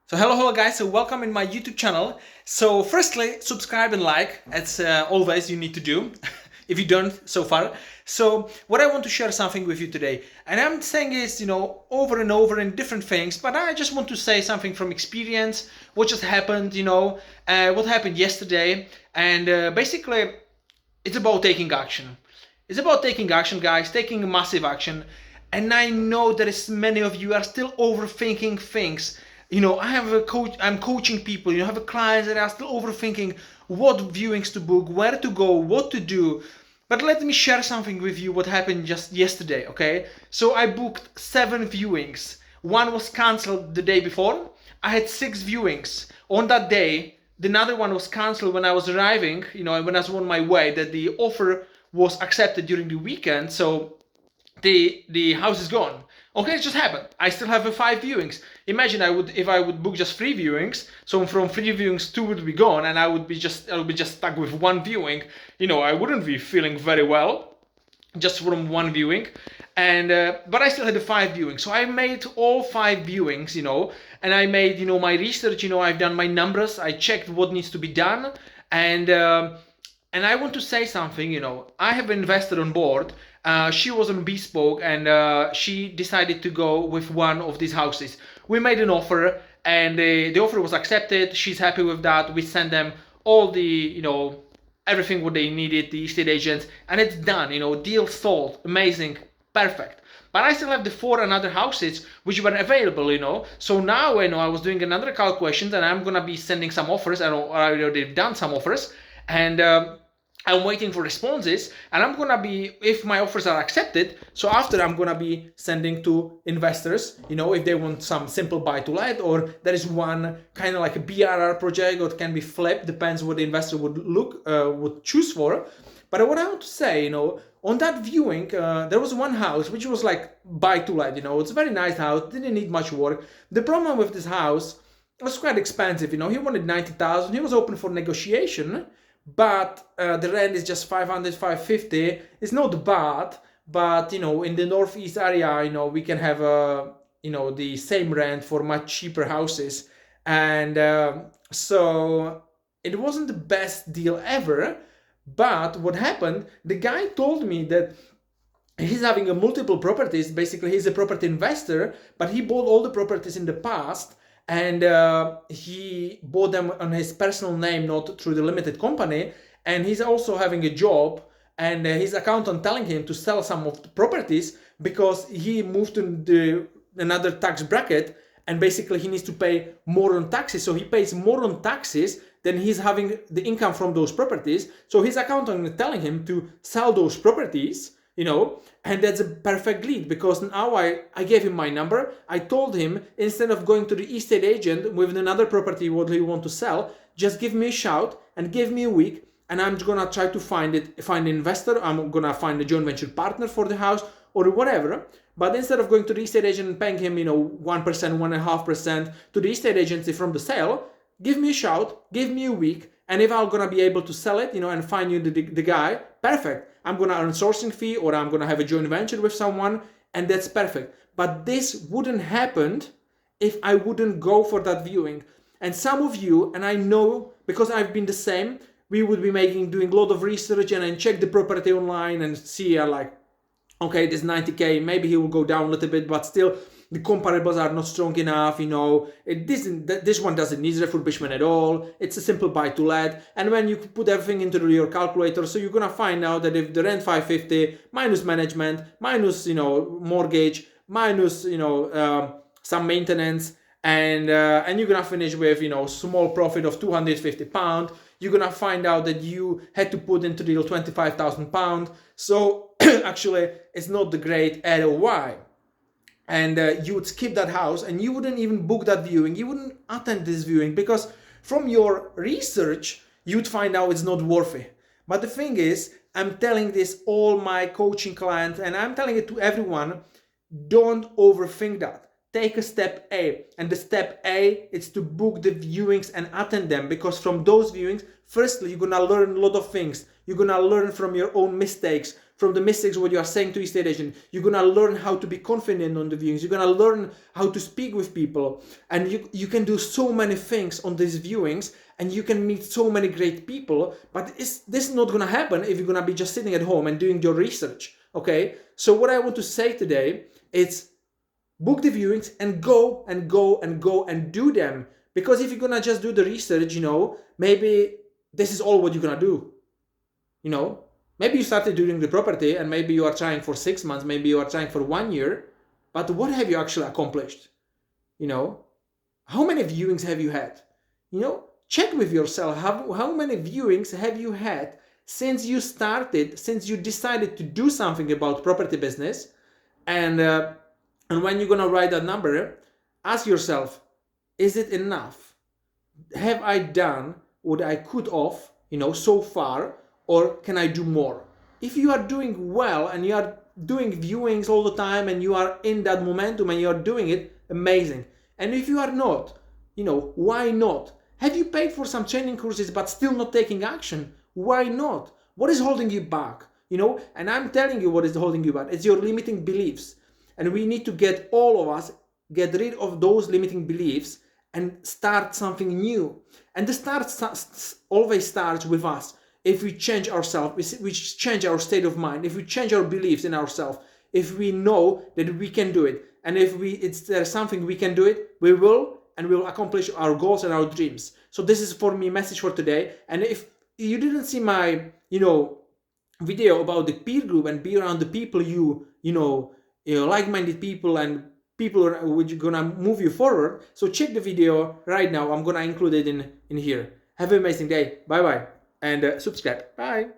So hello guys, so welcome in my YouTube channel. So firstly, subscribe and like, as always you need to do, if you don't so far. So what I want to share something with you today, and I'm saying is, over and over in different things, but I just want to say something from experience, what just happened, what happened yesterday, and basically it's about taking action. It's about taking action, guys, taking massive action. And I know that is many of you are still overthinking things. I have a coach, I'm coaching people, I have a clients that are still overthinking what viewings to book, where to go, what to do. But let me share something with you what happened just yesterday, okay? So I booked 7 viewings. One was cancelled the day before. I had 6 viewings. On that day, the another one was cancelled when I was arriving, when I was on my way, that the offer was accepted during the weekend, so the house is gone. Okay, it just happened. I still have 5 viewings. Imagine if I would book just 3 viewings. So from 3 viewings, 2 would be gone, and I would be just stuck with 1 viewing. I wouldn't be feeling very well just from 1 viewing. And but I still had 5 viewings, so I made all 5 viewings, and I made my research. I've done my numbers. I checked what needs to be done, and and I want to say something. I have an investor on board. She was on bespoke, and she decided to go with one of these houses. We made an offer, and the offer was accepted. She's happy with that. We sent them all the everything what they needed, the estate agents, and it's done. Deal sold, amazing, perfect. But I still have the 4 other houses which were available. So now I was doing another calculations, and I'm gonna be sending some offers. I already done some offers, and I'm waiting for responses, and I'm gonna be, if my offers are accepted, so after I'm gonna be sending to investors, if they want some simple buy to let, or there is one kind of like a BRR project, or it can be flipped, depends what the investor would choose for. But what I want to say, on that viewing, there was one house which was like buy to let. It's a very nice house, didn't need much work. The problem with this house was quite expensive. He wanted 90,000. He was open for negotiation, but the rent is just 500, 550. It's not bad, but in the northeast area, we can have the same rent for much cheaper houses, and so it wasn't the best deal ever. But what happened? The guy told me that he's having a multiple properties. Basically, he's a property investor, but he bought all the properties in the past, and he bought them on his personal name, not through the limited company. And he's also having a job, and his accountant telling him to sell some of the properties because he moved to another tax bracket, and basically he needs to pay more on taxes. So he pays more on taxes than he's having the income from those properties. So his accountant is telling him to sell those properties, and that's a perfect lead, because now I gave him my number. I told him, instead of going to the estate agent with another property what he want to sell, just give me a shout and give me a week, and I'm gonna try to find an investor. I'm gonna find a joint venture partner for the house or whatever. But instead of going to the estate agent and paying him 1%, 1.5% to the estate agency from the sale, give me a shout, give me a week, and if I'm gonna be able to sell it, and find you the guy, perfect. I'm gonna earn sourcing fee, or I'm gonna have a joint venture with someone, and that's perfect. But this wouldn't happen if I wouldn't go for that viewing. And some of you, and I know because I've been the same, we would be doing a lot of research and then check the property online and see okay, this 90k, maybe he will go down a little bit, but still the comparables are not strong enough. This one doesn't need refurbishment at all. It's a simple buy to let. And when you put everything into your calculator, so you're gonna find out that if the rent 550 minus management minus mortgage minus some maintenance, and you're gonna finish with small profit of £250, you're gonna find out that you had to put into the deal £25,000. So actually it's not the great ROI. And you would skip that house, and you wouldn't even book that viewing, you wouldn't attend this viewing, because from your research you'd find out it's not worth it. But the thing is, I'm telling this all my coaching clients, and I'm telling it to everyone, don't overthink that. Take a step A, and the step A is to book the viewings and attend them, because from those viewings, firstly, you're gonna learn a lot of things. You're gonna learn from your own mistakes, from the mistakes what you are saying to estate agent. You're gonna learn how to be confident on the viewings. You're gonna learn how to speak with people, and you can do so many things on these viewings, and you can meet so many great people. But this is not gonna happen if you're gonna be just sitting at home and doing your research. Okay, so what I want to say today is book the viewings and go and go and go and do them. Because if you're gonna just do the research, maybe this is all what you're gonna do. Maybe you started doing the property and maybe you are trying for 6 months, maybe you are trying for 1 year, but what have you actually accomplished? How many viewings have you had? Check with yourself, how many viewings have you had since you decided to do something about property business, and when you're gonna write that number, ask yourself, is it enough? Have I done what I could of, so far, or can I do more? If you are doing well and you are doing viewings all the time and you are in that momentum and you are doing it, amazing. And if you are not, why not? Have you paid for some training courses but still not taking action? Why not? What is holding you back? And I'm telling you what is holding you back. It's your limiting beliefs. And we need to all of us get rid of those limiting beliefs and start something new. And the start always starts with us. If we change ourselves, we change our state of mind, if we change our beliefs in ourselves, if we know that we can do it, and if there's something we can do it, we will accomplish our goals and our dreams. So this is for me message for today. And if you didn't see my, video about the peer group and be around the people like-minded people and people which are gonna move you forward, so check the video right now. I'm gonna include it in here. Have an amazing day. Bye bye, and subscribe. Bye.